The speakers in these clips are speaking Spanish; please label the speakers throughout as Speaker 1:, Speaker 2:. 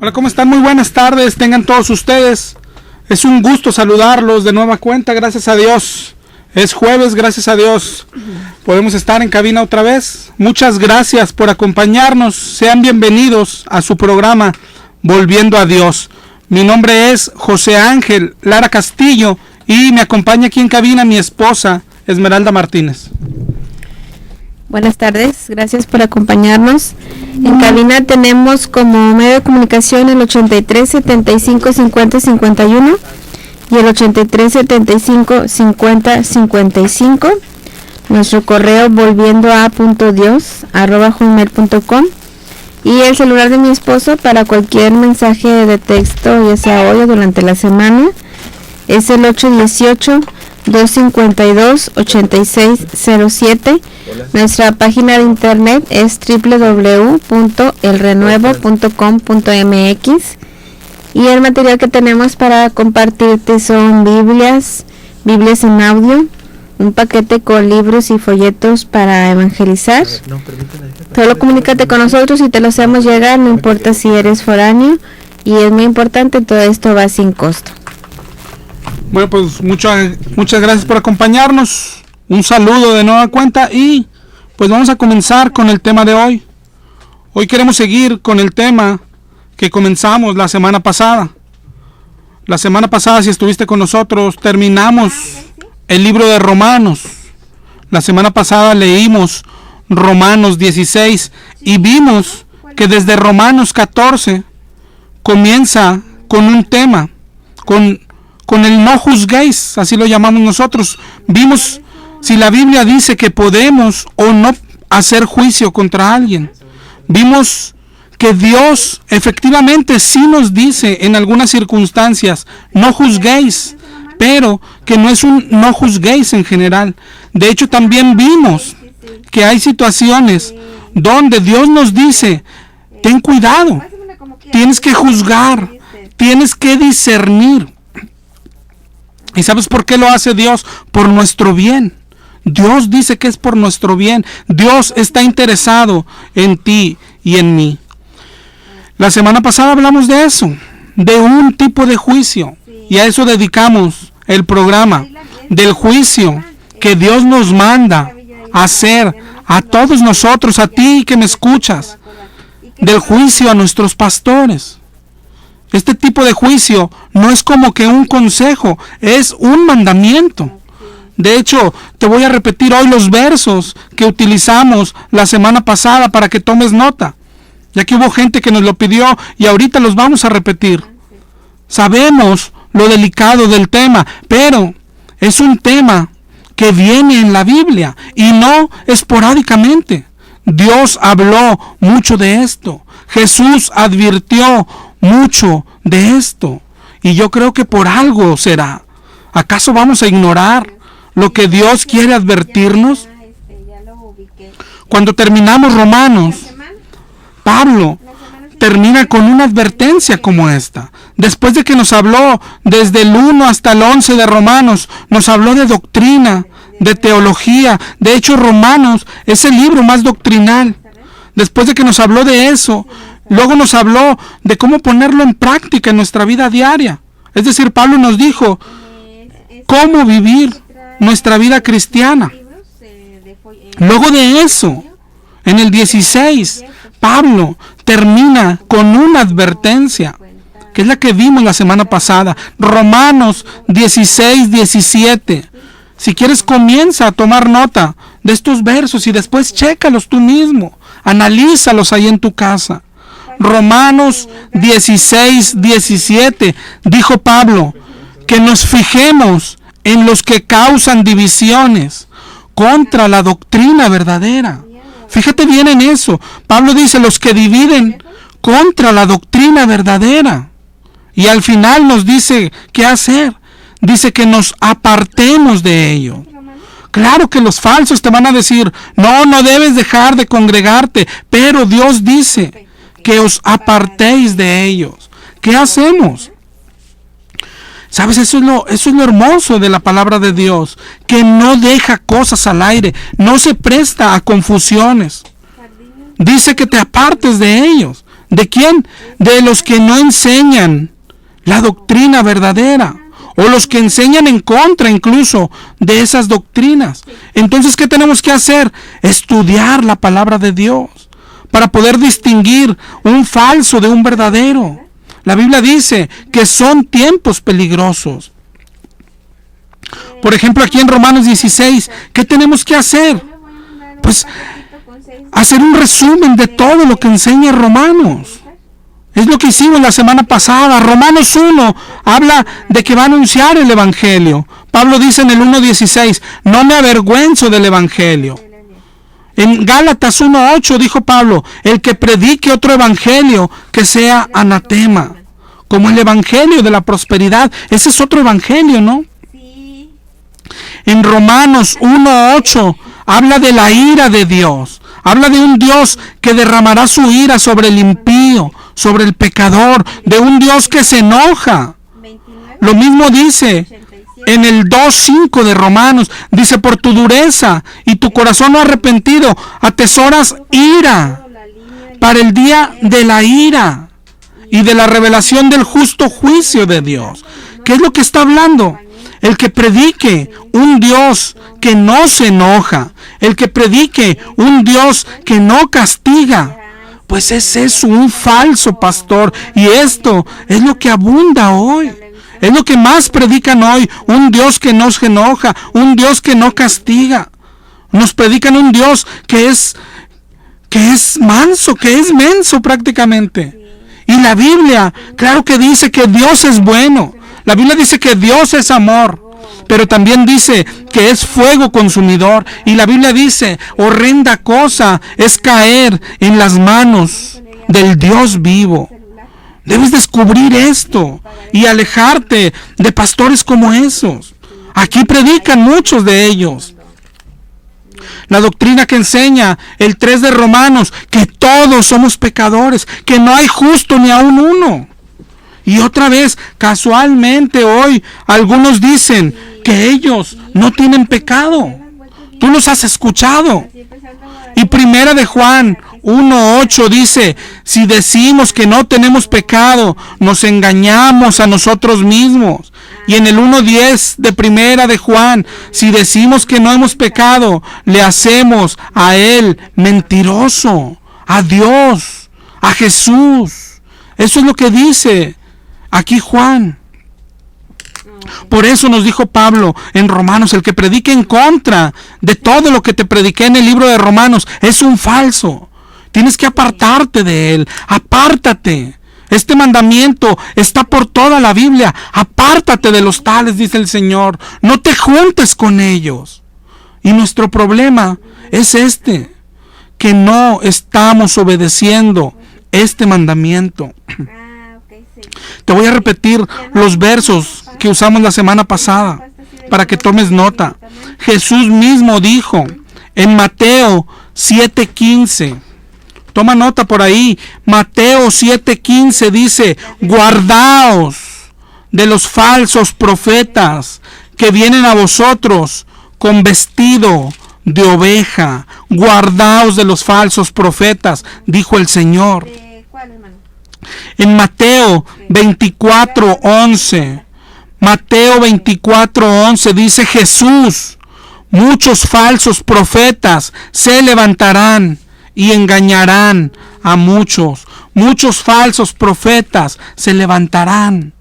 Speaker 1: Hola, ¿cómo están? Muy buenas tardes, tengan todos ustedes. Es un gusto saludarlos de nueva cuenta, gracias a Dios. Es jueves, gracias a Dios. Podemos estar en cabina otra vez. Muchas gracias por acompañarnos. Sean bienvenidos a su programa Volviendo a Dios. Mi nombre es José Ángel Lara Castillo y me acompaña aquí en cabina mi esposa Esmeralda Martínez.
Speaker 2: Buenas tardes, gracias por acompañarnos. En cabina tenemos como medio de comunicación el 83 75 50 51 y el 83 75 50 55. Nuestro correo volviendoa.dios@gmail.com y el celular de mi esposo para cualquier mensaje de texto, ya sea hoy o durante la semana, es el 818-252-8607. Nuestra página de internet es www.elrenuevo.com.mx y el material que tenemos para compartirte son Biblias en audio, un paquete con libros y folletos para evangelizar. Solo comunícate con nosotros y te lo hacemos llegar, no importa si eres foráneo, y es muy importante, todo esto va sin costo.
Speaker 1: Bueno, pues muchas gracias por acompañarnos. Un saludo de nueva cuenta y pues vamos a comenzar con el tema de hoy. Hoy queremos seguir con el tema que comenzamos la semana pasada. La semana pasada, si estuviste con nosotros, terminamos el libro de Romanos. La semana pasada leímos Romanos 16 y vimos que desde Romanos 14 comienza con un tema, con el no juzguéis, así lo llamamos nosotros. Vimos si la Biblia dice que podemos o no hacer juicio contra alguien. Vimos que Dios efectivamente sí nos dice en algunas circunstancias, no juzguéis, pero que no es un no juzguéis en general. De hecho, también vimos que hay situaciones donde Dios nos dice, ten cuidado, tienes que juzgar, tienes que discernir. ¿Y sabes por qué lo hace Dios? Por nuestro bien. Dios dice que es por nuestro bien. Dios está interesado en ti y en mí. La semana pasada hablamos de eso, de un tipo de juicio. Y a eso dedicamos el programa, del juicio que Dios nos manda a hacer a todos nosotros, a ti que me escuchas, del juicio a nuestros pastores. Este tipo de juicio no es como que un consejo, es un mandamiento. De hecho, te voy a repetir hoy los versos que utilizamos la semana pasada para que tomes nota, ya que hubo gente que nos lo pidió y ahorita los vamos a repetir. Sabemos lo delicado del tema, pero es un tema que viene en la Biblia y no esporádicamente. Dios habló mucho de esto. Jesús advirtió mucho de esto. Y yo creo que por algo será. ¿Acaso vamos a ignorar lo que Dios quiere advertirnos? Cuando terminamos Romanos, Pablo termina con una advertencia como esta. Después de que nos habló desde el 1 hasta el 11 de Romanos, nos habló de doctrina, de teología. De hecho, Romanos es el libro más doctrinal. Después de que nos habló de eso, luego nos habló de cómo ponerlo en práctica en nuestra vida diaria. Es decir, Pablo nos dijo cómo vivir nuestra vida cristiana. Luego de eso, en el 16, Pablo termina con una advertencia, que es la que vimos la semana pasada. Romanos 16, 17. Si quieres, comienza a tomar nota de estos versos y después chécalos tú mismo. Analízalos ahí en tu casa. Romanos 16, 17. Dijo Pablo que nos fijemos en los que causan divisiones contra la doctrina verdadera. Fíjate bien en eso. Pablo dice los que dividen contra la doctrina verdadera. Y al final nos dice qué hacer. Dice que nos apartemos de ello. Claro que los falsos te van a decir, no debes dejar de congregarte, pero Dios dice que os apartéis de ellos. ¿Qué hacemos? ¿Sabes? Eso es lo hermoso de la palabra de Dios, que no deja cosas al aire, no se presta a confusiones. Dice que te apartes de ellos. ¿De quién? De los que no enseñan la doctrina verdadera, o los que enseñan en contra incluso de esas doctrinas. Entonces, ¿qué tenemos que hacer? Estudiar la palabra de Dios para poder distinguir un falso de un verdadero. La Biblia dice que son tiempos peligrosos. Por ejemplo, aquí en Romanos 16, ¿qué tenemos que hacer? Pues hacer un resumen de todo lo que enseña Romanos. Es lo que hicimos la semana pasada. Romanos 1 habla de que va a anunciar el Evangelio. Pablo dice en el 1:16, no me avergüenzo del Evangelio. En Gálatas 1:8 dijo Pablo, el que predique otro Evangelio que sea anatema. Como el Evangelio de la prosperidad. Ese es otro Evangelio, ¿no? En Romanos 1:8 habla de la ira de Dios. Habla de un Dios que derramará su ira sobre el impío, sobre el pecador, de un Dios que se enoja. Lo mismo dice en el 2:5 de Romanos, dice, por tu dureza y tu corazón no arrepentido, atesoras ira para el día de la ira y de la revelación del justo juicio de Dios. ¿Qué es lo que está hablando? El que predique un Dios que no se enoja, el que predique un Dios que no castiga, pues ese es un falso pastor. Y esto es lo que abunda hoy. Es lo que más predican hoy. Un Dios que no se enoja, un Dios que no castiga. Nos predican un Dios que es manso, que es menso prácticamente. Y la Biblia, claro que dice que Dios es bueno. La Biblia dice que Dios es amor, pero también dice que es fuego consumidor. Y la Biblia dice, horrenda cosa es caer en las manos del Dios vivo. Debes descubrir esto y alejarte de pastores como esos. Aquí predican muchos de ellos. La doctrina que enseña el 3 de Romanos, que todos somos pecadores, que no hay justo ni aun uno. Y otra vez, casualmente hoy, algunos dicen que ellos no tienen pecado. Tú los has escuchado. Y primera de Juan 1:8 dice, si decimos que no tenemos pecado, nos engañamos a nosotros mismos. Y en el 1:10 de primera de Juan, si decimos que no hemos pecado, le hacemos a él mentiroso, a Dios, a Jesús. Eso es lo que dice aquí Juan. Por eso nos dijo Pablo en Romanos, el que predique en contra de todo lo que te prediqué en el libro de Romanos es un falso. Tienes que apartarte de él. Apártate. Este mandamiento está por toda la Biblia. Apártate de los tales, dice el Señor. No te juntes con ellos. Y nuestro problema es que no estamos obedeciendo este mandamiento. Te voy a repetir los versos que usamos la semana pasada para que tomes nota. Jesús mismo dijo en Mateo 7:15. Toma nota por ahí. Mateo 7:15 dice, guardaos de los falsos profetas que vienen a vosotros con vestido de oveja. Guardaos de los falsos profetas, dijo el Señor. En Mateo 24:11, Mateo 24:11 dice Jesús, muchos falsos profetas se levantarán y engañarán a muchos. Muchos falsos profetas se levantarán.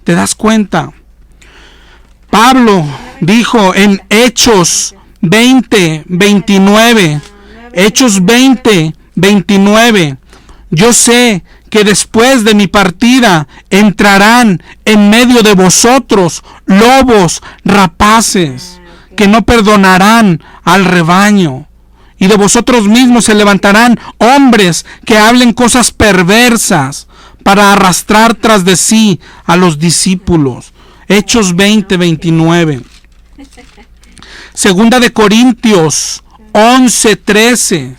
Speaker 1: ¿Te das cuenta? Pablo dijo en Hechos 20:29, Hechos 20:29, yo sé que después de mi partida entrarán en medio de vosotros lobos rapaces que no perdonarán al rebaño. Y de vosotros mismos se levantarán hombres que hablen cosas perversas para arrastrar tras de sí a los discípulos. Hechos 20:29. Segunda de Corintios 11:13.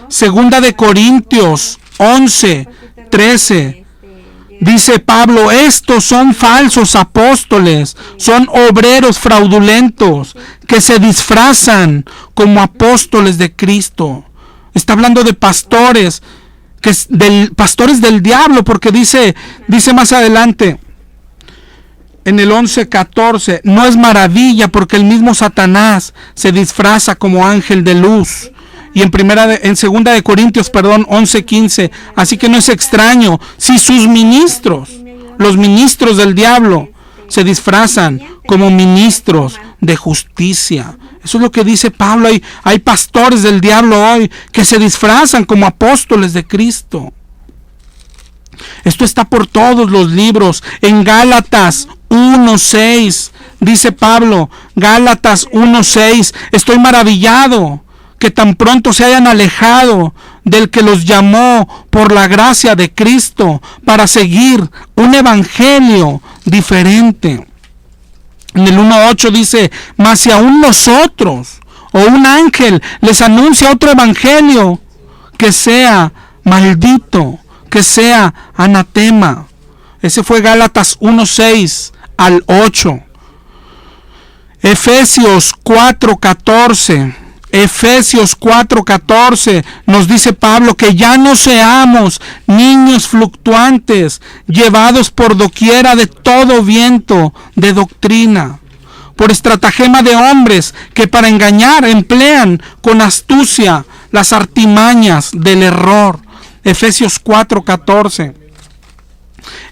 Speaker 1: Segunda de Corintios 11:13. Dice Pablo, estos son falsos apóstoles, son obreros fraudulentos que se disfrazan como apóstoles de Cristo. Está hablando de pastores que es pastores del diablo, porque dice más adelante, en el 11:14, no es maravilla porque el mismo Satanás se disfraza como ángel de luz. Y en segunda de Corintios, 11:15, así que no es extraño si sus ministros, los ministros del diablo, se disfrazan como ministros de justicia. Eso es lo que dice Pablo. Hay pastores del diablo hoy que se disfrazan como apóstoles de Cristo. Esto está por todos los libros. En Gálatas 1:6 dice Pablo, Gálatas 1:6, estoy maravillado que tan pronto se hayan alejado del que los llamó por la gracia de Cristo para seguir un evangelio diferente. En el 1:8 dice, mas si aún nosotros o un ángel les anuncia otro evangelio, que sea maldito, que sea anatema. Ese fue Gálatas 1:6 al 8. Efesios 4:14. Efesios 4:14 nos dice Pablo que ya no seamos niños fluctuantes, llevados por doquiera de todo viento de doctrina, por estratagema de hombres que para engañar emplean con astucia las artimañas del error. Efesios 4:14.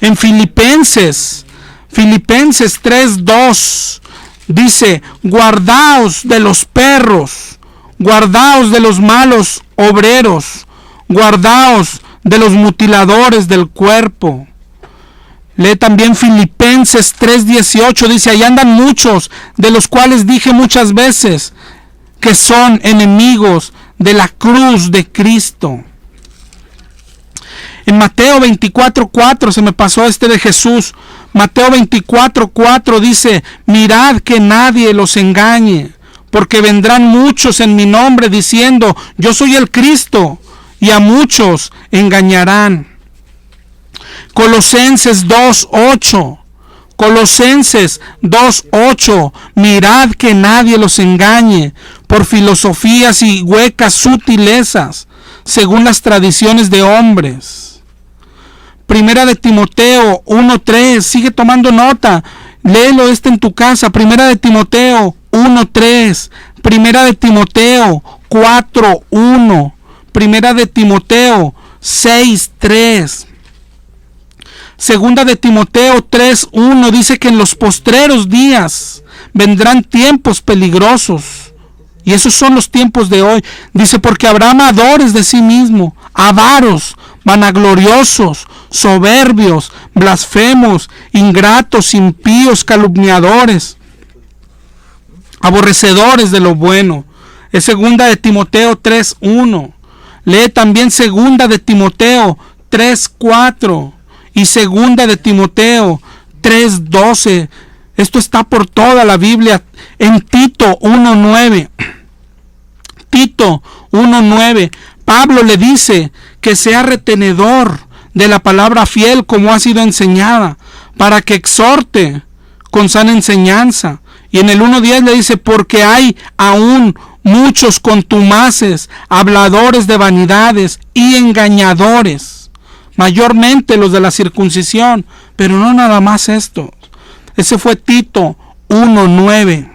Speaker 1: En Filipenses 3:2 dice, guardaos de los perros, guardaos de los malos obreros, guardaos de los mutiladores del cuerpo. Lee también Filipenses 3:18, dice, ahí andan muchos, de los cuales dije muchas veces que son enemigos de la cruz de Cristo. En Mateo 24:4, se me pasó de Jesús. Mateo 24:4 dice, mirad que nadie los engañe, porque vendrán muchos en mi nombre diciendo, yo soy el Cristo, y a muchos engañarán. Colosenses 2:8, Colosenses 2:8, mirad que nadie los engañe por filosofías y huecas sutilezas, según las tradiciones de hombres. Primera de Timoteo 1:3, sigue tomando nota, léelo en tu casa. Primera de Timoteo 1:3, Primera de Timoteo 4:1, Primera de Timoteo 6:3. Segunda de Timoteo 3:1 dice que en los postreros días vendrán tiempos peligrosos. Y esos son los tiempos de hoy. Dice, porque habrá amadores de sí mismo, avaros, vanagloriosos, soberbios, blasfemos, ingratos, impíos, calumniadores, aborrecedores de lo bueno. Es segunda de Timoteo 3:1. Lee también segunda de Timoteo 3:4 y segunda de Timoteo 3:12. Esto está por toda la Biblia. En Tito 1:9. Tito 1:9. Pablo le dice que sea retenedor de la palabra fiel como ha sido enseñada, para que exhorte con sana enseñanza. Y en el 1:10 le dice, porque hay aún muchos contumaces, habladores de vanidades y engañadores, mayormente los de la circuncisión, pero no nada más esto. Ese fue Tito 1:9.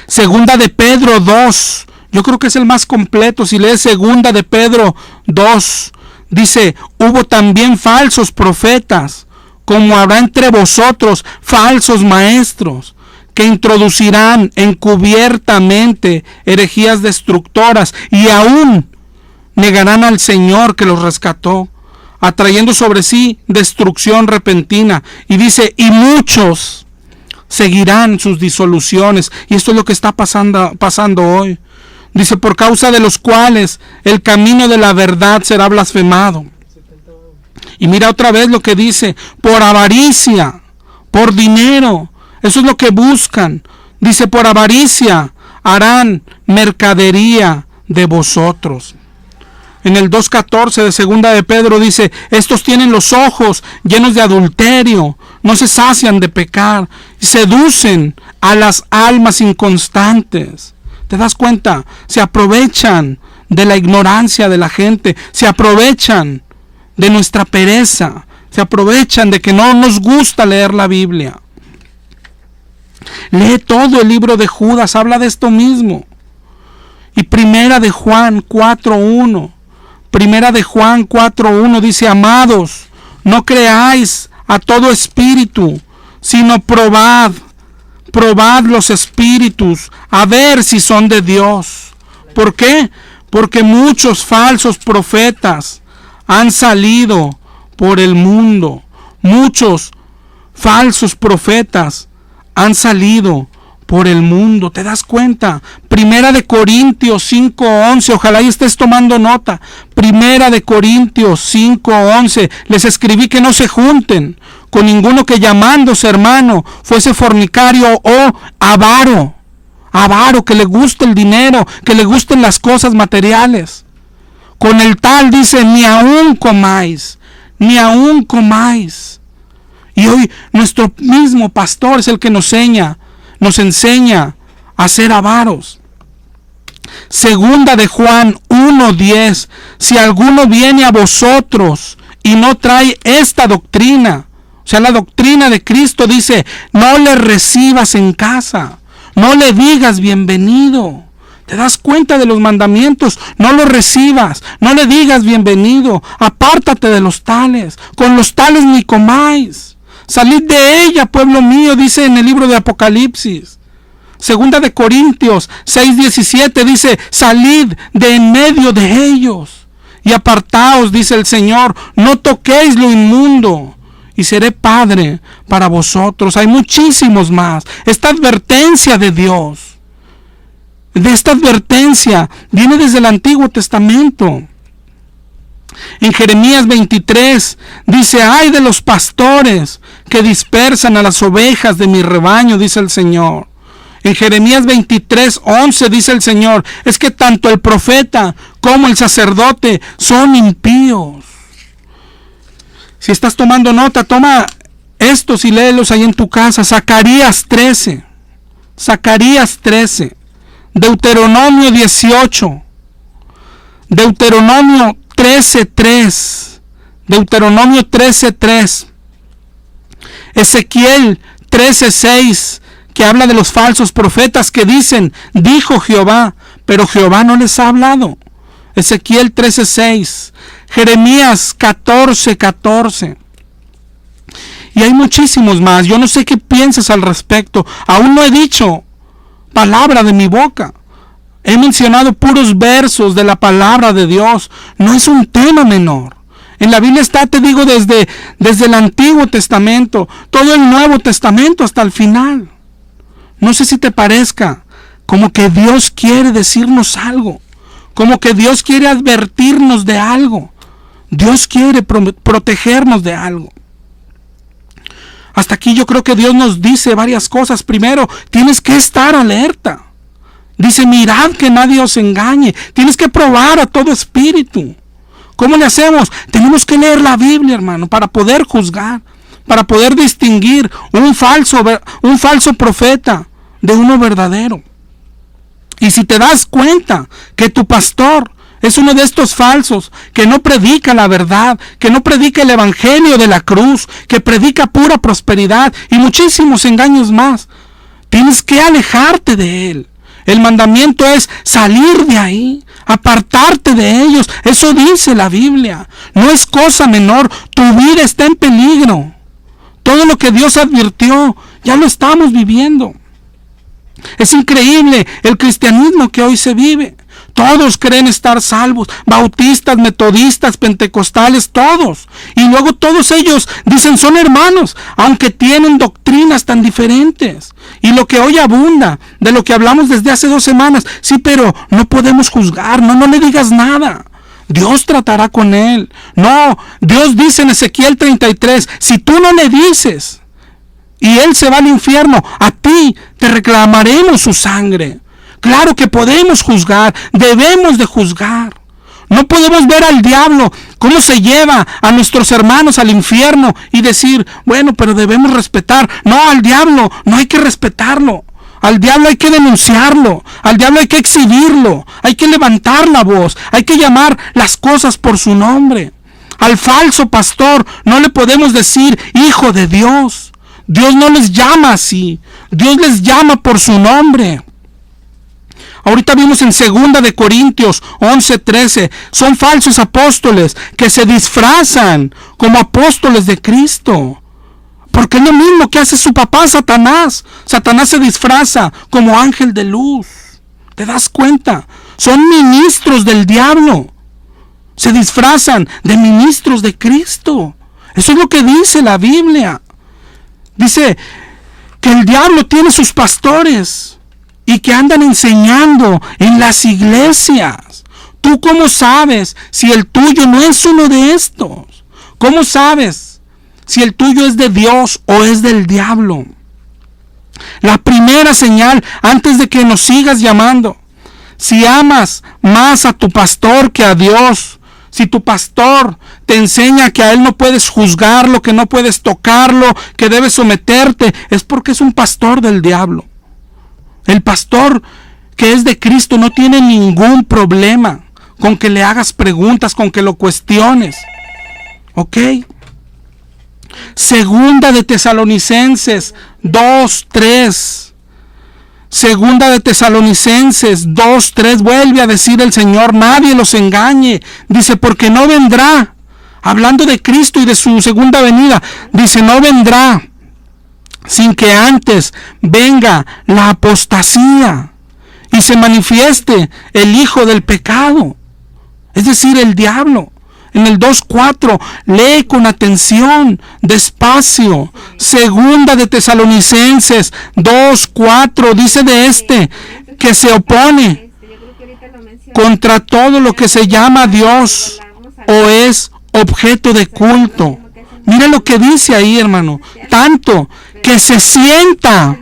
Speaker 1: Segunda de Pedro 2. Yo creo que es el más completo. Si lees segunda de Pedro 2, dice, hubo también falsos profetas, como habrá entre vosotros falsos maestros, que introducirán encubiertamente herejías destructoras y aún negarán al Señor que los rescató, atrayendo sobre sí destrucción repentina. Y dice, y muchos seguirán sus disoluciones. Y esto es lo que está pasando hoy. Dice, por causa de los cuales el camino de la verdad será blasfemado. Y mira otra vez lo que dice, por avaricia, por dinero. Eso es lo que buscan. Dice, por avaricia harán mercadería de vosotros. En el 2:14 de segunda de Pedro dice, estos tienen los ojos llenos de adulterio, no se sacian de pecar, y seducen a las almas inconstantes. ¿Te das cuenta? Se aprovechan de la ignorancia de la gente, se aprovechan de nuestra pereza, se aprovechan de que no nos gusta leer la Biblia. Lee todo el libro de Judas, habla de esto mismo. Y Primera de Juan 4:1, Primera de Juan 4:1 dice: amados, no creáis a todo espíritu, sino probad los espíritus, a ver si son de Dios. ¿Por qué? Porque muchos falsos profetas han salido por el mundo. Muchos falsos profetas han salido por el mundo. ¿Te das cuenta? Primera de Corintios 5:11. Ojalá y estés tomando nota. Primera de Corintios 5:11. Les escribí que no se junten con ninguno que llamándose hermano fuese fornicario o avaro. Avaro, que le guste el dinero, que le gusten las cosas materiales. Con el tal dice: ni aún comáis, ni aún comáis. Y hoy nuestro mismo pastor es el que nos enseña a ser avaros. Segunda de Juan 1:10. Si alguno viene a vosotros y no trae esta doctrina, o sea, la doctrina de Cristo, dice: no le recibas en casa, no le digas bienvenido. ¿Te das cuenta de los mandamientos? No lo recibas, no le digas bienvenido, apártate de los tales, con los tales ni comáis. Salid de ella, pueblo mío, dice en el libro de Apocalipsis. Segunda de Corintios 6:17 dice: salid de en medio de ellos y apartaos, dice el Señor, no toquéis lo inmundo y seré padre para vosotros. Hay muchísimos más. Esta advertencia de Dios, de esta advertencia, viene desde el Antiguo Testamento. En Jeremías 23 dice: ay de los pastores que dispersan a las ovejas de mi rebaño, dice el Señor. En Jeremías 23:11 dice el Señor: es que tanto el profeta como el sacerdote son impíos. Si estás tomando nota, toma estos y léelos ahí en tu casa. Zacarías 13, Deuteronomio 18, Deuteronomio 13:3, Deuteronomio 13:3, Ezequiel 13:6, que habla de los falsos profetas que dicen: dijo Jehová, pero Jehová no les ha hablado. Ezequiel 13:6, Jeremías 14:14. Y hay muchísimos más. Yo no sé qué piensas al respecto. Aún no he dicho palabra de mi boca. He mencionado puros versos de la palabra de Dios. No es un tema menor. En la Biblia está, te digo, desde el Antiguo Testamento, todo el Nuevo Testamento hasta el final. No sé si te parezca como que Dios quiere decirnos algo, como que Dios quiere advertirnos de algo. Dios quiere protegernos de algo. Hasta aquí yo creo que Dios nos dice varias cosas. Primero, tienes que estar alerta. Dice: mirad que nadie os engañe. Tienes que probar a todo espíritu. ¿Cómo le hacemos? Tenemos que leer la Biblia, hermano, para poder juzgar, para poder distinguir un falso profeta de uno verdadero. Y si te das cuenta que tu pastor es uno de estos falsos, que no predica la verdad, que no predica el evangelio de la cruz, que predica pura prosperidad y muchísimos engaños más, tienes que alejarte de él. El mandamiento es salir de ahí, apartarte de ellos. Eso dice la Biblia. No es cosa menor. Tu vida está en peligro. Todo lo que Dios advirtió, ya lo estamos viviendo. Es increíble el cristianismo que hoy se vive. Todos creen estar salvos, bautistas, metodistas, pentecostales, todos. Y luego todos ellos dicen son hermanos, aunque tienen doctrinas tan diferentes. Y lo que hoy abunda, de lo que hablamos desde hace 2 semanas, sí, pero no podemos juzgar, no le digas nada. Dios tratará con él. No, Dios dice en Ezequiel 33, si tú no le dices y él se va al infierno, a ti te reclamaremos su sangre. Claro que podemos juzgar, debemos de juzgar. No podemos ver al diablo cómo se lleva a nuestros hermanos al infierno y decir, bueno, pero debemos respetar. No, al diablo no hay que respetarlo. Al diablo hay que denunciarlo, al diablo hay que exhibirlo, hay que levantar la voz, hay que llamar las cosas por su nombre. Al falso pastor no le podemos decir hijo de Dios. Dios no les llama así, Dios les llama por su nombre. Ahorita vimos en 2 de Corintios 11:13, son falsos apóstoles que se disfrazan como apóstoles de Cristo. Porque es lo mismo que hace su papá Satanás. Satanás se disfraza como ángel de luz. ¿Te das cuenta? Son ministros del diablo. Se disfrazan de ministros de Cristo. Eso es lo que dice la Biblia. Dice que el diablo tiene sus pastores y que andan enseñando en las iglesias. ¿Tú cómo sabes si el tuyo no es uno de estos? ¿Cómo sabes si el tuyo es de Dios o es del diablo? La primera señal, antes de que nos sigas llamando, si amas más a tu pastor que a Dios, si tu pastor te enseña que a él no puedes juzgarlo, que no puedes tocarlo, que debes someterte, es porque es un pastor del diablo. El pastor que es de Cristo no tiene ningún problema con que le hagas preguntas, con que lo cuestiones. ¿Ok? Segunda de Tesalonicenses 2:3. Segunda de Tesalonicenses 2:3. Vuelve a decir el Señor, nadie los engañe. Dice, porque no vendrá. Hablando de Cristo y de su segunda venida. Dice, no vendrá sin que antes venga la apostasía y se manifieste el hijo del pecado. Es decir, el diablo. En el 2:4, lee con atención, despacio. Segunda de Tesalonicenses 2:4, dice de este, que se opone contra todo lo que se llama Dios o es objeto de culto. Mira lo que dice ahí, hermano. Tanto que se sienta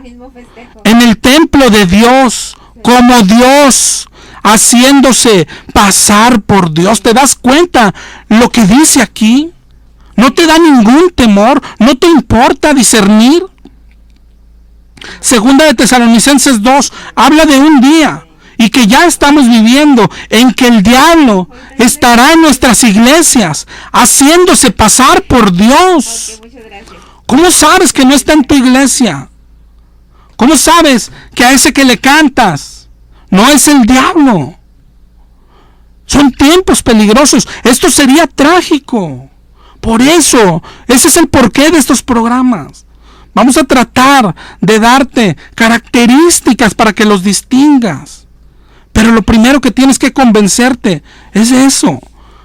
Speaker 1: en el templo de Dios como Dios, haciéndose pasar por Dios. ¿Te das cuenta lo que dice aquí? ¿No te da ningún temor? ¿No te importa discernir? Segunda de Tesalonicenses 2 habla de un día y que ya estamos viviendo en que el diablo estará en nuestras iglesias haciéndose pasar por Dios. ¿Cómo sabes que no está en tu iglesia? ¿Cómo sabes que a ese que le cantas no es el diablo? Son tiempos peligrosos. Esto sería trágico. Por eso, ese es el porqué de estos programas. Vamos a tratar de darte características para que los distingas. Pero lo primero que tienes que convencerte es eso,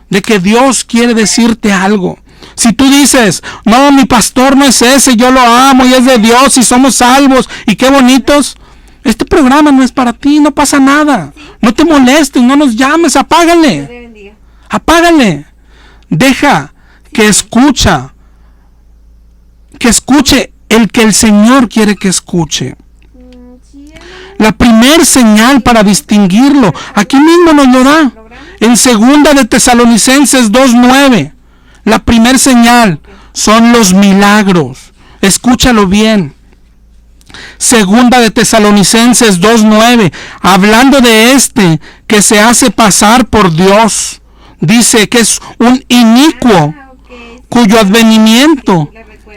Speaker 1: de que Dios quiere decirte algo. Si tú dices, no, mi pastor no es ese, yo lo amo y es de Dios y somos salvos y qué bonitos, este programa no es para ti, no pasa nada. No te molestes, no nos llames, apágale. Apágale. Deja que escuche el que el Señor quiere que escuche. La primer señal para distinguirlo, aquí mismo nos lo da. En 2 de Tesalonicenses 2:9. La primer señal son los milagros. Escúchalo bien. 2 de Tesalonicenses 2:9, hablando de este que se hace pasar por Dios, dice que es un inicuo cuyo advenimiento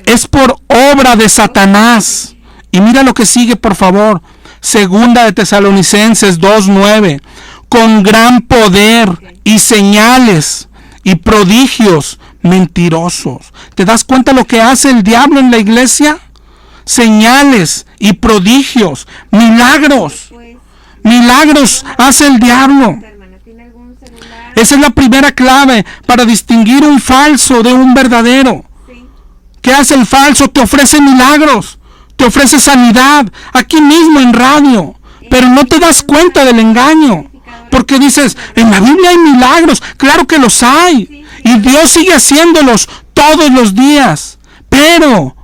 Speaker 1: es por obra de Satanás. Y mira lo que sigue, por favor. 2 de Tesalonicenses 2:9, con gran poder y señales y prodigios mentirosos. ¿Te das cuenta lo que hace el diablo en la iglesia? Señales y prodigios, milagros. Milagros hace el diablo. Esa es la primera clave para distinguir un falso de un verdadero. ¿Qué hace el falso? Te ofrece milagros, te ofrece sanidad, aquí mismo en radio, pero no te das cuenta del engaño, porque dices, en la Biblia hay milagros, claro que los hay, y Dios sigue haciéndolos todos los días, pero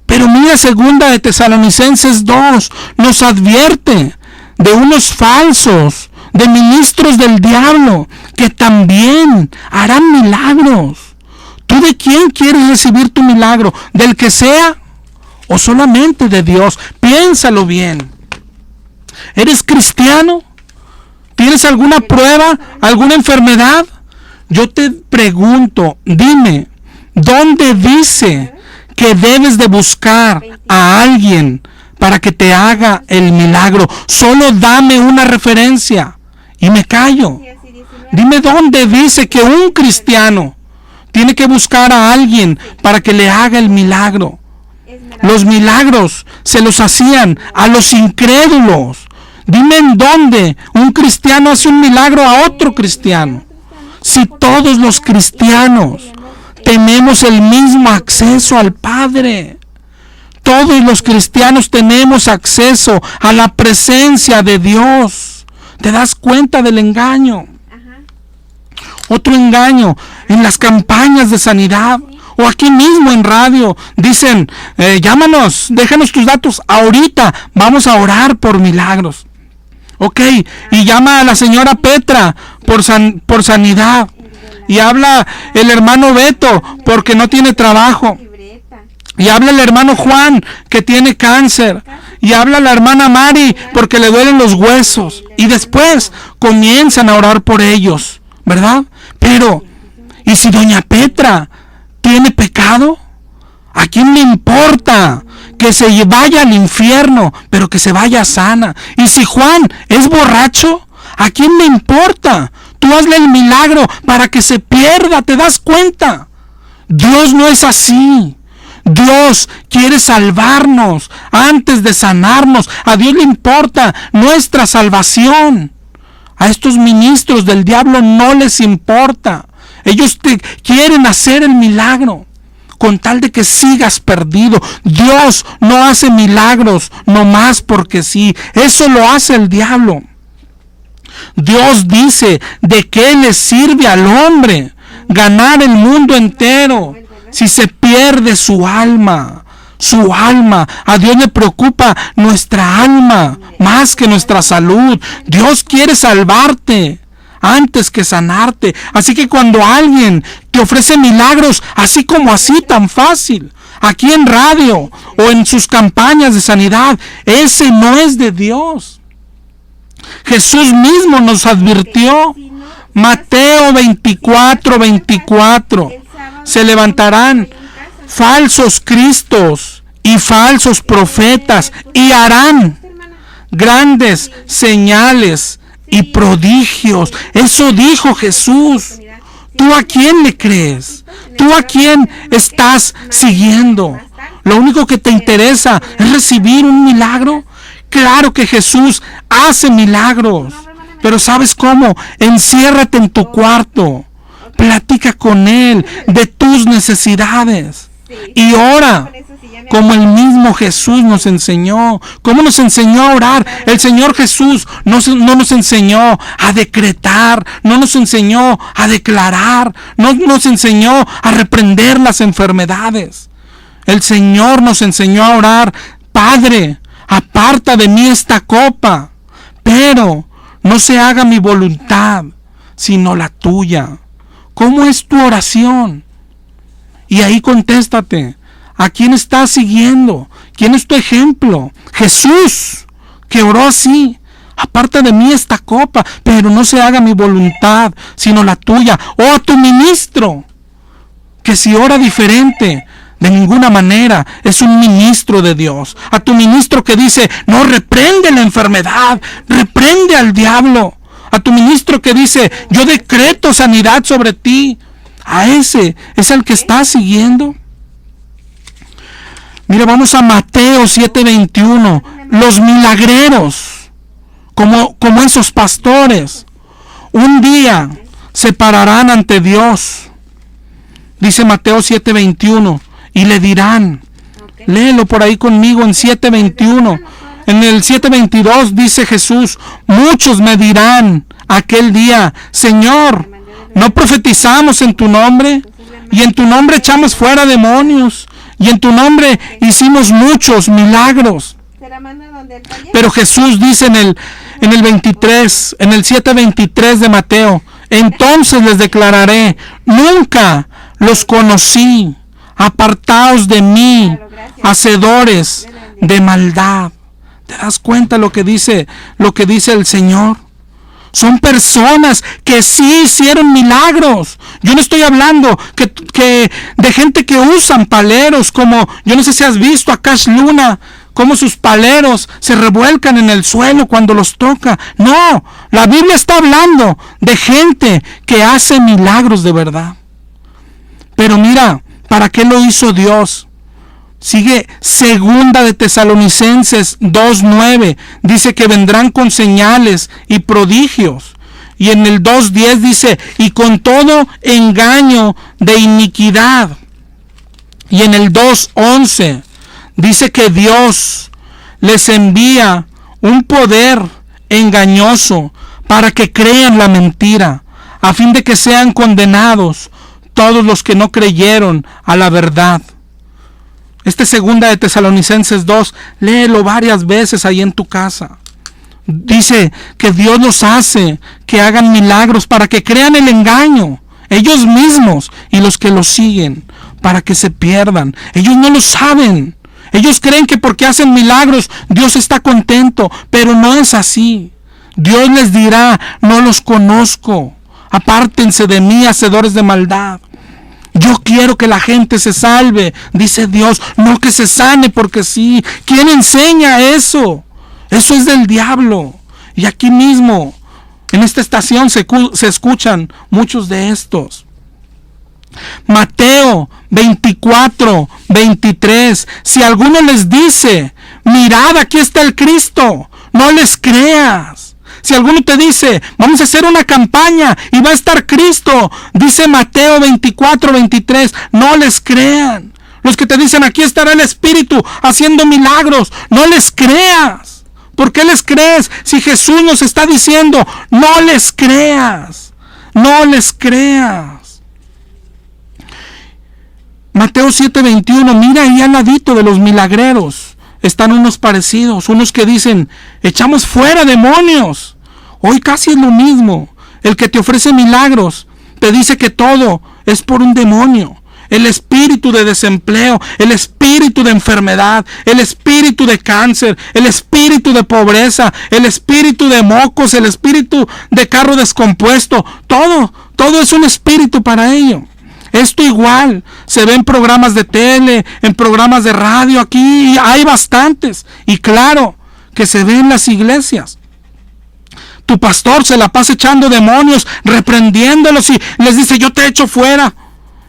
Speaker 1: mira 2 de Tesalonicenses 2, nos advierte de unos falsos, de ministros del diablo, que también harán milagros. ¿Tú de quién quieres recibir tu milagro? ¿Del que sea o solamente de Dios? Piénsalo bien. ¿Eres cristiano? ¿Tienes alguna prueba, alguna enfermedad? Yo te pregunto, dime, ¿dónde dice que debes de buscar a alguien para que te haga el milagro? Solo dame una referencia y me callo. Dime dónde dice que un cristiano tiene que buscar a alguien para que le haga el milagro. Los milagros se los hacían a los incrédulos. Dime en dónde un cristiano hace un milagro a otro cristiano. Si todos los cristianos tenemos el mismo acceso al Padre. Todos los cristianos tenemos acceso a la presencia de Dios. ¿Te das cuenta del engaño? Otro engaño en las campañas de sanidad o aquí mismo en radio. Dicen, llámanos, déjanos tus datos. Ahorita vamos a orar por milagros. Ok, y llama a la señora Petra por sanidad. Y habla el hermano Beto porque no tiene trabajo. Y habla el hermano Juan que tiene cáncer. Y habla la hermana Mari porque le duelen los huesos. Y después comienzan a orar por ellos, ¿verdad? Pero, ¿y si doña Petra tiene pecado? ¿A quién le importa? Que se vaya al infierno, pero que se vaya sana. Y si Juan es borracho, ¿a quién le importa? Tú hazle el milagro para que se pierda, ¿te das cuenta? Dios no es así. Dios quiere salvarnos antes de sanarnos. A Dios le importa nuestra salvación. A estos ministros del diablo no les importa. Ellos te quieren hacer el milagro con tal de que sigas perdido. Dios no hace milagros nomás porque sí. Eso lo hace el diablo. Dios dice, ¿de qué le sirve al hombre ganar el mundo entero si se pierde su alma? Su alma. A Dios le preocupa nuestra alma más que nuestra salud. Dios quiere salvarte antes que sanarte. Así que cuando alguien te ofrece milagros así como así, tan fácil, aquí en radio o en sus campañas de sanidad, ese no es de Dios. Jesús mismo nos advirtió, Mateo 24:24, se levantarán falsos cristos y falsos profetas y harán grandes señales y prodigios. Eso dijo Jesús. ¿Tú a quién le crees? ¿Tú a quién estás siguiendo? ¿Lo único que te interesa es recibir un milagro? Claro que Jesús hace milagros, pero ¿sabes cómo? Enciérrate en tu cuarto, platica con Él de tus necesidades y ora como el mismo Jesús nos enseñó. ¿Cómo nos enseñó a orar? El Señor Jesús no nos enseñó a decretar, no nos enseñó a declarar, no nos enseñó a reprender las enfermedades. El Señor nos enseñó a orar, Padre, aparta de mí esta copa, pero no se haga mi voluntad, sino la tuya. ¿Cómo es tu oración? Y ahí contéstate, ¿a quién estás siguiendo? ¿Quién es tu ejemplo? Jesús, que oró así, aparta de mí esta copa, pero no se haga mi voluntad, sino la tuya. O a tu ministro, que si ora diferente, de ninguna manera es un ministro de Dios. A tu ministro que dice, no, reprende la enfermedad, reprende al diablo. A tu ministro que dice, yo decreto sanidad sobre ti. A ese es el que estás siguiendo. Mira, vamos a Mateo 7:21. Los milagreros, como esos pastores, un día se pararán ante Dios. Dice Mateo 7:21. Y le dirán, léelo por ahí conmigo en 7:21. En el 7:22 dice Jesús, muchos me dirán aquel día, Señor, ¿no profetizamos en tu nombre? Y en tu nombre echamos fuera demonios. Y en tu nombre hicimos muchos milagros. Pero Jesús dice en el 23, en el 7:23 de Mateo, entonces les declararé, nunca los conocí. Apartaos de mí, hacedores de maldad. ¿Te das cuenta lo que dice el Señor? Son personas que sí hicieron milagros. Yo no estoy hablando que de gente que usan paleros, como yo no sé si has visto a Cash Luna, cómo sus paleros se revuelcan en el suelo cuando los toca. No, la Biblia está hablando de gente que hace milagros de verdad. Pero mira, ¿para qué lo hizo Dios? Sigue segunda de Tesalonicenses 2:9, dice que vendrán con señales y prodigios. Y en el 2:10 dice, y con todo engaño de iniquidad. Y en el 2:11 dice que Dios les envía un poder engañoso para que crean la mentira, a fin de que sean condenados todos los que no creyeron a la verdad. Segunda de Tesalonicenses 2, léelo varias veces ahí en tu casa. Dice que Dios los hace que hagan milagros para que crean el engaño, ellos mismos y los que los siguen, para que se pierdan. Ellos no lo saben. Ellos creen que porque hacen milagros Dios está contento, pero no es así. Dios les dirá, no los conozco, apártense de mí, hacedores de maldad. Yo quiero que la gente se salve, dice Dios, no que se sane porque sí. ¿Quién enseña eso? Eso es del diablo. Y aquí mismo, en esta estación se escuchan muchos de estos. Mateo 24:23. Si alguno les dice, mirad, aquí está el Cristo, no les creas. Si alguno te dice, vamos a hacer una campaña y va a estar Cristo, dice Mateo 24:23, no les crean. Los que te dicen, aquí estará el Espíritu haciendo milagros, no les creas. ¿Por qué les crees? Si Jesús nos está diciendo, no les creas, no les creas. Mateo 7:21, mira ahí al ladito de los milagreros están unos parecidos, unos que dicen, echamos fuera demonios. Hoy casi es lo mismo. El que te ofrece milagros te dice que todo es por un demonio. El espíritu de desempleo, el espíritu de enfermedad, el espíritu de cáncer, el espíritu de pobreza, el espíritu de mocos, el espíritu de carro descompuesto. Todo es un espíritu para ello. Esto igual se ve en programas de tele, en programas de radio, aquí hay bastantes. Y claro que se ve en las iglesias. Tu pastor se la pasa echando demonios, reprendiéndolos y les dice, yo te echo fuera.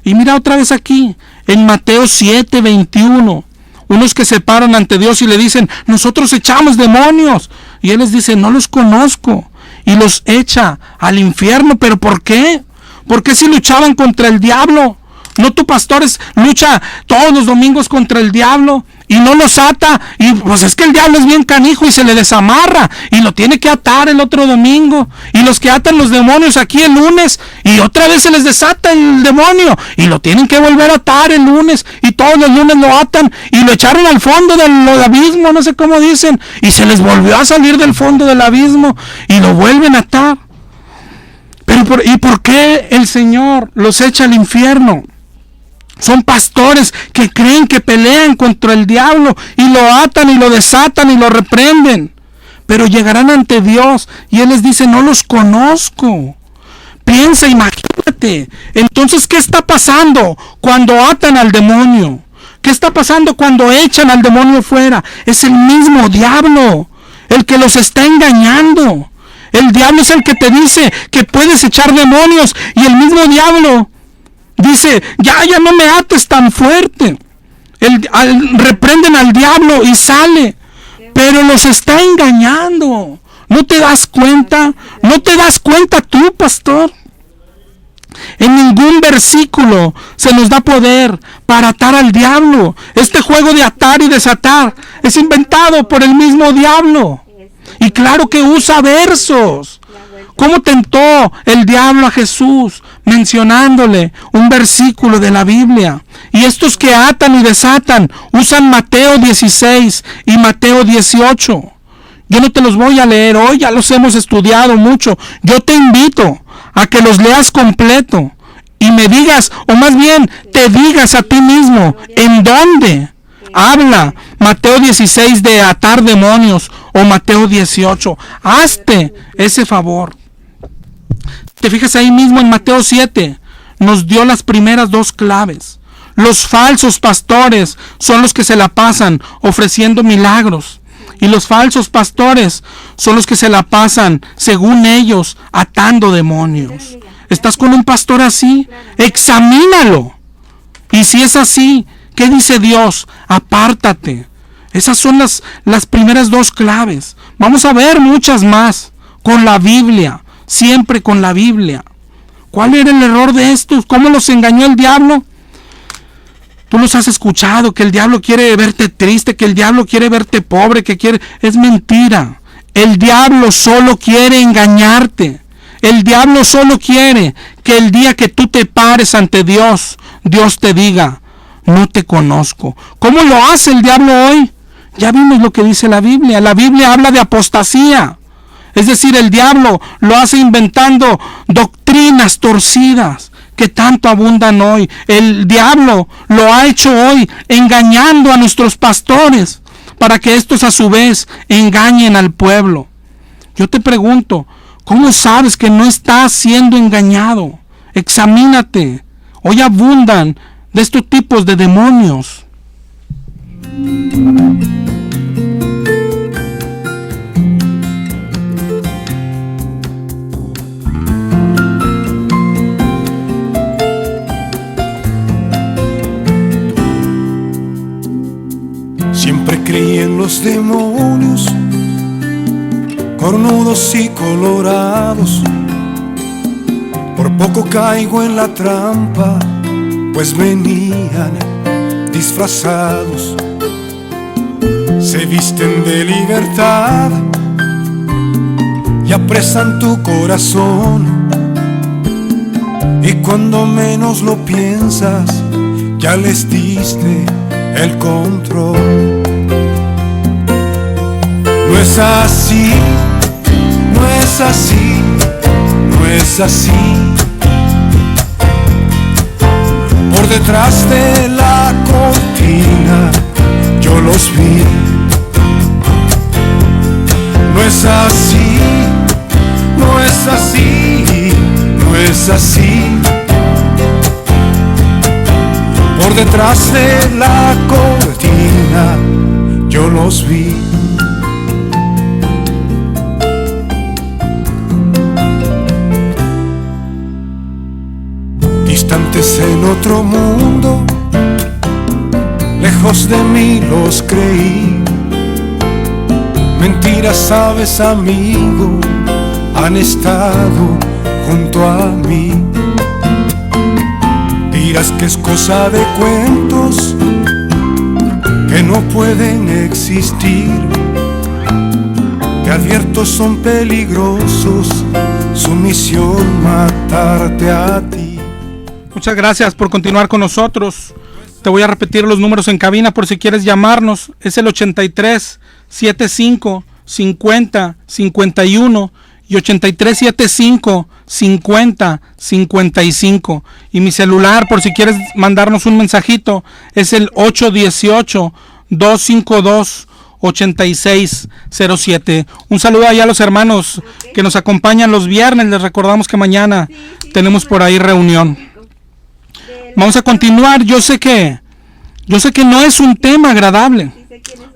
Speaker 1: Y mira otra vez aquí, en Mateo 7:21, unos que se paran ante Dios y le dicen, nosotros echamos demonios. Y Él les dice, no los conozco. Y los echa al infierno. ¿Pero por qué? ¿Por qué si luchaban contra el diablo? ¿No tu pastor lucha todos los domingos contra el diablo y no los ata? Y pues es que el diablo es bien canijo y se le desamarra y lo tiene que atar el otro domingo. Y los que atan los demonios aquí el lunes y otra vez se les desata el demonio y lo tienen que volver a atar el lunes y todos los lunes lo atan y lo echaron al fondo del abismo, no sé cómo dicen, y se les volvió a salir del fondo del abismo y lo vuelven a atar. ¿Y por qué el Señor los echa al infierno? Son pastores que creen que pelean contra el diablo y lo atan y lo desatan y lo reprenden. Pero llegarán ante Dios y Él les dice, no los conozco. Piensa, imagínate. Entonces, ¿qué está pasando cuando atan al demonio? ¿Qué está pasando cuando echan al demonio fuera? Es el mismo diablo, el que los está engañando. El diablo es el que te dice que puedes echar demonios y el mismo diablo dice, ya no me ates tan fuerte. Reprenden al diablo y sale, pero los está engañando. ¿No te das cuenta? ¿No te das cuenta tú, pastor? En ningún versículo se nos da poder para atar al diablo. Este juego de atar y desatar es inventado por el mismo diablo. Y claro que usa versos. ¿Cómo tentó el diablo a Jesús? Mencionándole un versículo de la Biblia. Y estos que atan y desatan usan Mateo 16 y Mateo 18. Yo no te los voy a leer hoy, ya los hemos estudiado mucho. Yo te invito a que los leas completo y me digas, o más bien te digas a ti mismo, ¿en dónde Habla Mateo 16 de atar demonios o Mateo 18. Hazte ese favor. Te fijas ahí mismo en Mateo 7. Nos dio las primeras dos claves. Los falsos pastores son los que se la pasan ofreciendo milagros. Y los falsos pastores son los que se la pasan, según ellos, atando demonios. ¿Estás con un pastor así? Examínalo. Y si es así, ¿qué dice Dios? Apártate. Esas son las primeras dos claves. Vamos a ver muchas más con la Biblia. Siempre con la Biblia. ¿Cuál era el error de estos? ¿Cómo los engañó el diablo? Tú los has escuchado, que el diablo quiere verte triste, que el diablo quiere verte pobre, que quiere... Es mentira. El diablo solo quiere engañarte. El diablo solo quiere que el día que tú te pares ante Dios, Dios te diga, no te conozco. ¿Cómo lo hace el diablo hoy? Ya vimos lo que dice la Biblia. La Biblia habla de apostasía. Es decir, el diablo lo hace inventando doctrinas torcidas que tanto abundan hoy. El diablo lo ha hecho hoy engañando a nuestros pastores para que estos a su vez engañen al pueblo. Yo te pregunto, ¿cómo sabes que no estás siendo engañado? Examínate. Hoy abundan de estos tipos de demonios.
Speaker 3: Siempre creí en los demonios, cornudos y colorados. Por poco caigo en la trampa, pues venían disfrazados. Se visten de libertad y apresan tu corazón. Y cuando menos lo piensas, ya les diste el control. No es así, no es así, no es así. Por detrás de la cortina yo los vi. No es así, no es así, no es así. Por detrás de la cortina yo los vi. Distantes en otro mundo, lejos de mí los creí. Mentiras, sabes, amigo, han estado junto a mí. Dirás que es cosa de cuentos que no pueden existir. Te advierto, son peligrosos, su misión matarte a ti.
Speaker 1: Muchas gracias por continuar con nosotros. Te voy a repetir los números en cabina por si quieres llamarnos. Es el 83 75 50 51 y 83 75 50 55. Y mi celular, por si quieres mandarnos un mensajito, es el 818 252 8607. Un saludo allá a los hermanos que nos acompañan los viernes. Les recordamos que mañana tenemos por ahí reunión. Vamos a continuar. Yo sé que no es un tema agradable,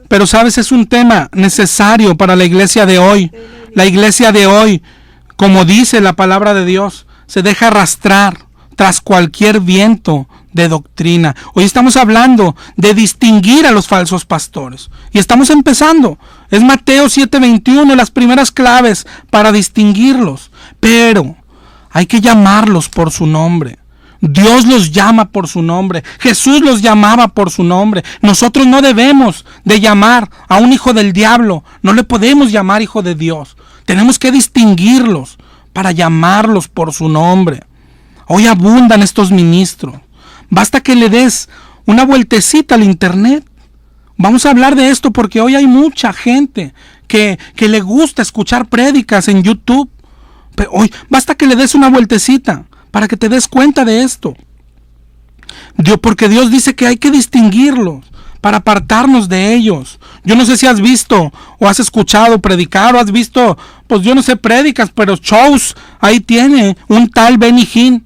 Speaker 1: pero sabes, es un tema necesario para la iglesia de hoy. La iglesia de hoy, como dice la palabra de Dios, se deja arrastrar tras cualquier viento de doctrina. Hoy estamos hablando de distinguir a los falsos pastores. Y estamos empezando. Es Mateo 7:21, las primeras claves para distinguirlos. Pero hay que llamarlos por su nombre. Dios los llama por su nombre. Jesús los llamaba por su nombre. Nosotros no debemos de llamar a un hijo del diablo. No le podemos llamar hijo de Dios. Tenemos que distinguirlos para llamarlos por su nombre. Hoy abundan estos ministros. Basta que le des una vueltecita al internet. Vamos a hablar de esto porque hoy hay mucha gente que le gusta escuchar prédicas en YouTube. Pero hoy basta que le des una vueltecita para que te des cuenta de esto. Porque Dios dice que hay que distinguirlos para apartarnos de ellos. Yo no sé si has visto o has escuchado predicar o has visto, pues yo no sé, prédicas, pero shows. Ahí tiene un tal Benny Hinn,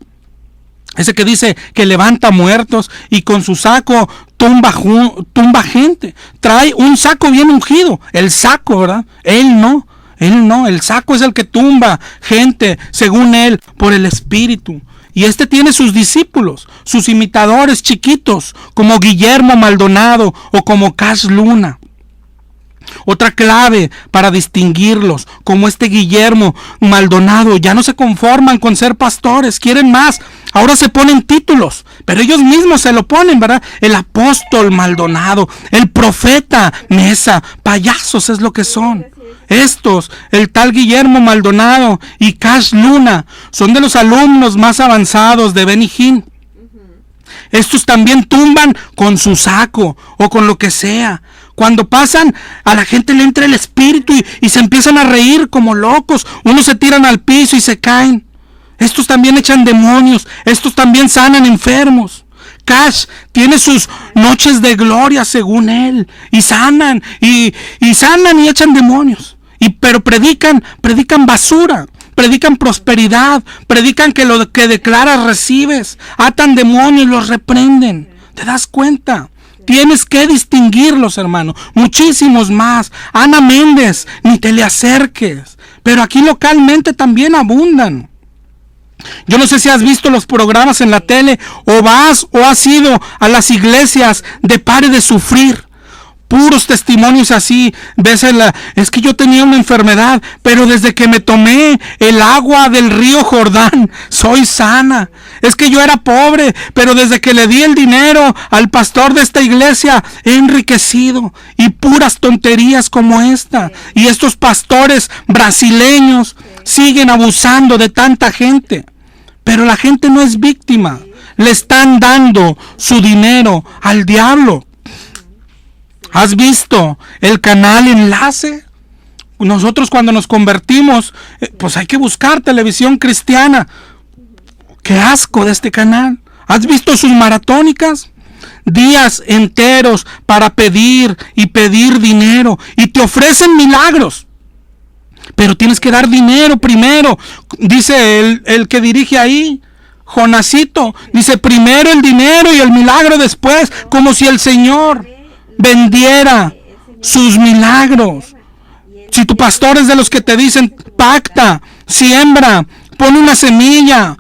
Speaker 1: ese que dice que levanta muertos y con su saco tumba gente. Trae un saco bien ungido, el saco, ¿verdad? Él no, el saco es el que tumba gente, según él, por el Espíritu. Y tiene sus discípulos, sus imitadores chiquitos, como Guillermo Maldonado o como Cash Luna. Otra clave para distinguirlos, como Guillermo Maldonado, ya no se conforman con ser pastores, quieren más. Ahora se ponen títulos, pero ellos mismos se lo ponen, ¿verdad? El apóstol Maldonado, el profeta Mesa, payasos es lo que son. Estos, el tal Guillermo Maldonado y Cash Luna, son de los alumnos más avanzados de Benny Hinn. Estos también tumban con su saco o con lo que sea. Cuando pasan, a la gente le entra el espíritu y se empiezan a reír como locos. Unos se tiran al piso y se caen. Estos también echan demonios. Estos también sanan enfermos. Cash tiene sus noches de gloria según él. Y sanan y echan demonios. Pero predican basura. Predican prosperidad. Predican que lo que declaras recibes. Atan demonios, los reprenden. ¿Te das cuenta? Tienes que distinguirlos, hermano. Muchísimos más. Ana Méndez, ni te le acerques. Pero aquí localmente también abundan. Yo no sé si has visto los programas en la tele o has ido a las iglesias de Pare de Sufrir. Puros testimonios así. Es que yo tenía una enfermedad, pero desde que me tomé el agua del río Jordán, soy sana. Es que yo era pobre, pero desde que le di el dinero al pastor de esta iglesia, he enriquecido. Y puras tonterías como esta. Y estos pastores brasileños siguen abusando de tanta gente. Pero la gente no es víctima. Le están dando su dinero al diablo. ¿Has visto el canal Enlace? Nosotros cuando nos convertimos, pues hay que buscar televisión cristiana. ¡Qué asco de este canal! ¿Has visto sus maratónicas? Días enteros para pedir y pedir dinero. Y te ofrecen milagros. Pero tienes que dar dinero primero. Dice el que dirige ahí, Jonasito. Dice primero el dinero y el milagro después. Como si el Señor vendiera sus milagros. Si tu pastor es de los que te dicen pacta, siembra, pon una semilla,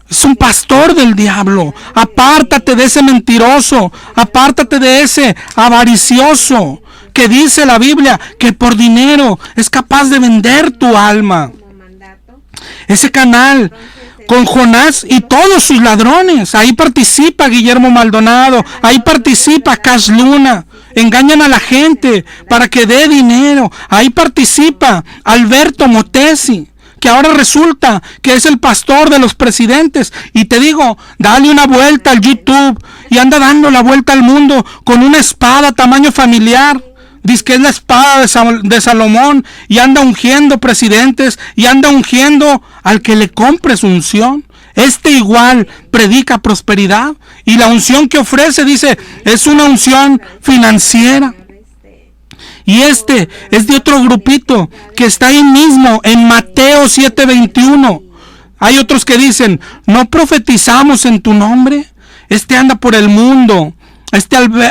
Speaker 1: es un pastor del diablo. Apártate de ese mentiroso, apártate de ese avaricioso que dice la Biblia que por dinero es capaz de vender tu alma. Ese canal con Jonás y todos sus ladrones, ahí participa Guillermo Maldonado, ahí participa Cash Luna. Engañan a la gente para que dé dinero. Ahí participa Alberto Motesi, que ahora resulta que es el pastor de los presidentes. Y te digo, dale una vuelta al YouTube y anda dando la vuelta al mundo con una espada tamaño familiar. Dice que es la espada de Salomón y anda ungiendo presidentes y anda ungiendo al que le compre su unción. Igual predica prosperidad y la unción que ofrece, dice, es una unción financiera. Y es de otro grupito que está ahí mismo en Mateo 7:21. Hay otros que dicen, ¿no profetizamos en tu nombre? Anda por el mundo,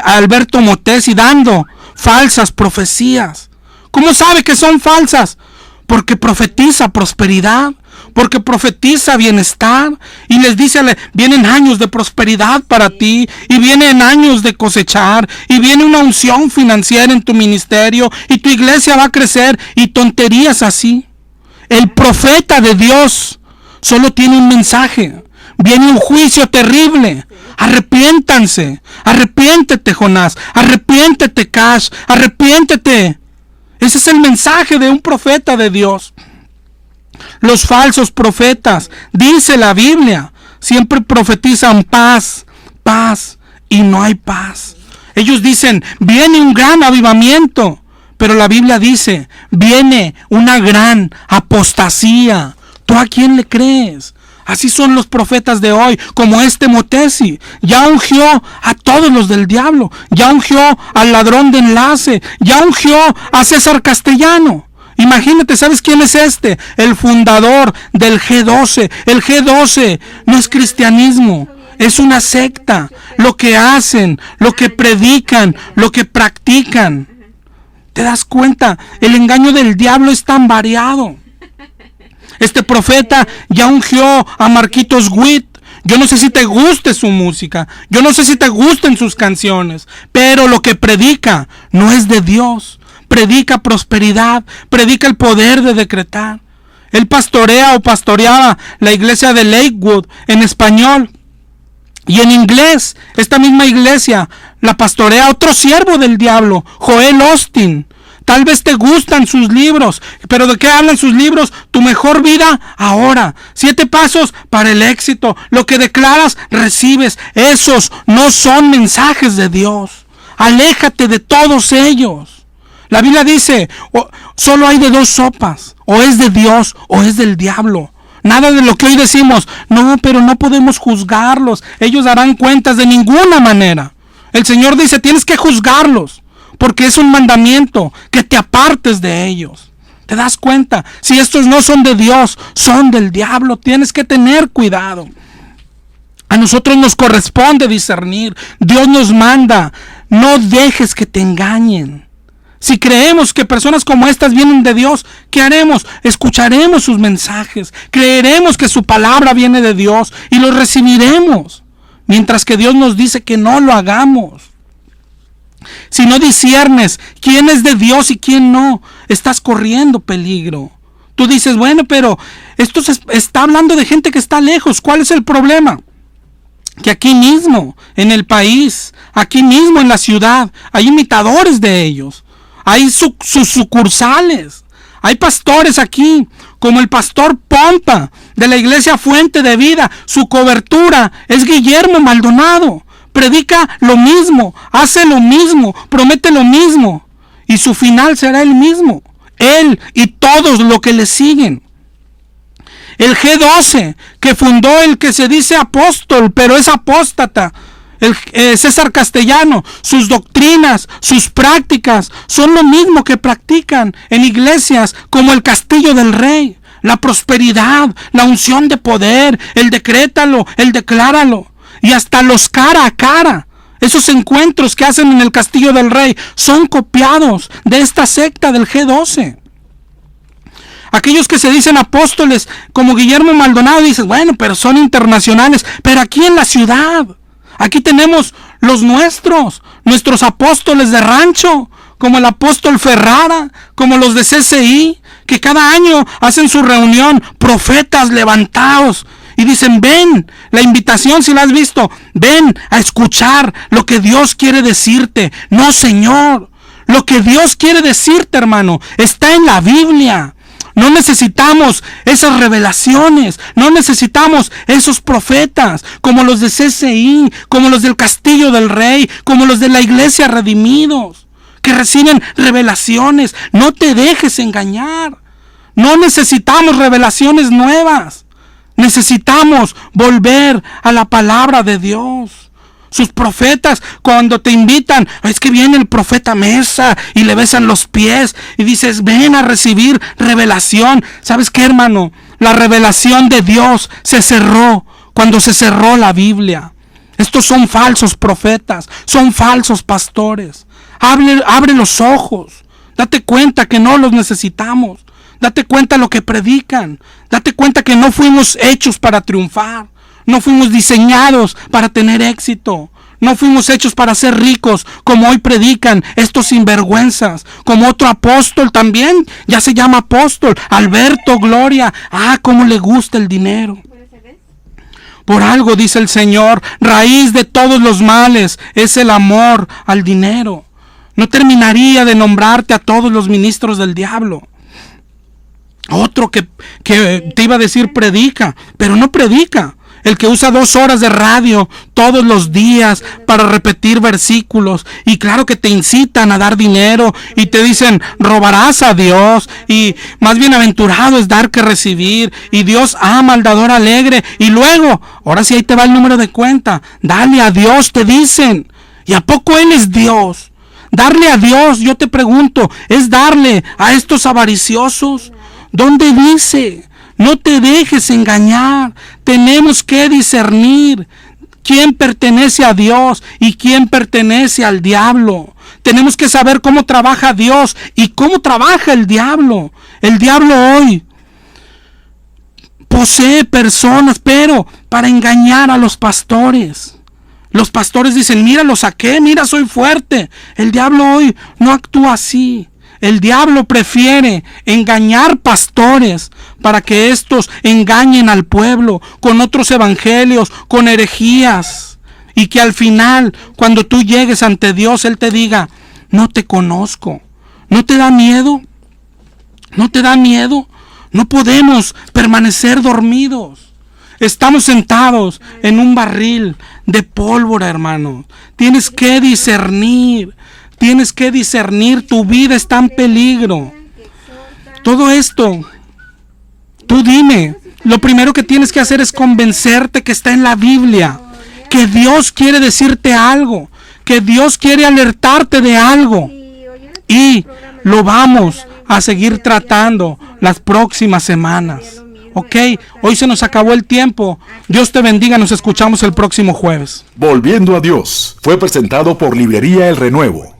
Speaker 1: Alberto Motesi, dando falsas profecías. ¿Cómo sabe que son falsas? Porque profetiza prosperidad, porque profetiza bienestar y les dice, vienen años de prosperidad para ti y vienen años de cosechar y viene una unción financiera en tu ministerio y tu iglesia va a crecer y tonterías así. El profeta de Dios solo tiene un mensaje. Viene un juicio terrible. Arrepiéntanse. Arrepiéntete, Jonás. Arrepiéntete, Cash. Arrepiéntete. Ese es el mensaje de un profeta de Dios. Los falsos profetas, dice la Biblia, siempre profetizan paz, paz, y no hay paz. Ellos dicen, viene un gran avivamiento, pero la Biblia dice, viene una gran apostasía. ¿Tú a quién le crees? Así son los profetas de hoy, como este Motesi. Ya ungió a todos los del diablo. Ya ungió al ladrón de enlace. Ya ungió a César Castellano. Imagínate, ¿sabes quién es este? El fundador del G12. El G12 no es cristianismo, es una secta. Lo que hacen, lo que predican, lo que practican. ¿Te das cuenta? El engaño del diablo es tan variado. Este profeta ya ungió a Marquitos Witt. Yo no sé si te guste su música, yo no sé si te gusten sus canciones, pero lo que predica no es de Dios. Predica prosperidad, predica el poder de decretar. Él pastorea o pastoreaba la iglesia de Lakewood en español. Y en inglés, esta misma iglesia la pastorea otro siervo del diablo, Joel Osteen. Tal vez te gustan sus libros, pero ¿de qué hablan sus libros? Tu mejor vida ahora. 7 pasos para el éxito. Lo que declaras, recibes. Esos no son mensajes de Dios. Aléjate de todos ellos. La Biblia dice, solo hay de 2 sopas. O es de Dios o es del diablo. Nada de lo que hoy decimos, no, pero no podemos juzgarlos. Ellos darán cuentas de ninguna manera. El Señor dice, tienes que juzgarlos. Porque es un mandamiento, que te apartes de ellos. ¿Te das cuenta? Si estos no son de Dios, son del diablo. Tienes que tener cuidado. A nosotros nos corresponde discernir. Dios nos manda. No dejes que te engañen. Si creemos que personas como estas vienen de Dios, ¿qué haremos? Escucharemos sus mensajes. Creeremos que su palabra viene de Dios y lo recibiremos. Mientras que Dios nos dice que no lo hagamos. Si no disciernes quién es de Dios y quién no, estás corriendo peligro. Tú dices, bueno, pero esto se está hablando de gente que está lejos. ¿Cuál es el problema? Que aquí mismo, en el país, aquí mismo en la ciudad, hay imitadores de ellos. Hay sus sucursales. Hay pastores aquí, como el pastor Pompa, de la iglesia Fuente de Vida. Su cobertura es Guillermo Maldonado. Predica lo mismo, hace lo mismo, promete lo mismo. Y su final será el mismo. Él y todos los que le siguen. El G12, que fundó el que se dice apóstol, pero es apóstata. El César Castellano, sus doctrinas, sus prácticas, son lo mismo que practican en iglesias como el Castillo del Rey. La prosperidad, la unción de poder, el decrétalo, el decláralo. Y hasta los cara a cara. Esos encuentros que hacen en el Castillo del Rey son copiados de esta secta del G12. Aquellos que se dicen apóstoles como Guillermo Maldonado, dices, bueno, pero son internacionales. Pero aquí en la ciudad, aquí tenemos los nuestros apóstoles de rancho, como el apóstol Ferrara, como los de CCI, que cada año hacen su reunión, profetas levantados. Y dicen, ven, la invitación si la has visto, ven a escuchar lo que Dios quiere decirte. No, Señor, lo que Dios quiere decirte, hermano, está en la Biblia. No necesitamos esas revelaciones, no necesitamos esos profetas, como los de CCI, como los del Castillo del Rey, como los de la Iglesia Redimidos, que reciben revelaciones. No te dejes engañar. No necesitamos revelaciones nuevas. Necesitamos volver a la palabra de Dios. Sus profetas, cuando te invitan, es que viene el profeta Mesa y le besan los pies y dices, ven a recibir revelación. ¿Sabes qué, hermano? La revelación de Dios se cerró cuando se cerró la Biblia. Estos son falsos profetas, son falsos pastores. Abre los ojos. Date cuenta que no los necesitamos. Date cuenta lo que predican. Date cuenta que no fuimos hechos para triunfar. No fuimos diseñados para tener éxito. No fuimos hechos para ser ricos, como hoy predican estos sinvergüenzas. Como otro apóstol también, ya se llama apóstol, Alberto Gloria. Cómo le gusta el dinero. Por algo dice el Señor, raíz de todos los males es el amor al dinero. No terminaría de nombrarte a todos los ministros del diablo. Otro que te iba a decir predica, pero no predica. el que usa 2 horas de radio todos los días para repetir versículos, y claro que te incitan a dar dinero y te dicen robarás a Dios, y más bienaventurado es dar que recibir, y Dios ama al dador alegre, y luego, ahora sí ahí te va el número de cuenta, dale a Dios, te dicen. ¿Y a poco Él es Dios? Darle a Dios, yo te pregunto, ¿es darle a estos avariciosos? ¿Dónde dice? No te dejes engañar. Tenemos que discernir quién pertenece a Dios y quién pertenece al diablo. Tenemos que saber cómo trabaja Dios y cómo trabaja el diablo. El diablo hoy posee personas, pero para engañar a los pastores. Los pastores dicen, mira, lo saqué, mira, soy fuerte. El diablo hoy no actúa así. El diablo prefiere engañar pastores para que estos engañen al pueblo con otros evangelios, con herejías. Y que al final, cuando tú llegues ante Dios, Él te diga, no te conozco. ¿No te da miedo? ¿No te da miedo? No podemos permanecer dormidos. Estamos sentados en un barril de pólvora, hermano. Tienes que discernir. Tienes que discernir, tu vida está en peligro. Todo esto, tú dime, lo primero que tienes que hacer es convencerte que está en la Biblia, que Dios quiere decirte algo, que Dios quiere alertarte de algo. Y lo vamos a seguir tratando las próximas semanas. Ok, hoy se nos acabó el tiempo. Dios te bendiga, nos escuchamos el próximo jueves.
Speaker 4: Volviendo a Dios, fue presentado por Librería El Renuevo.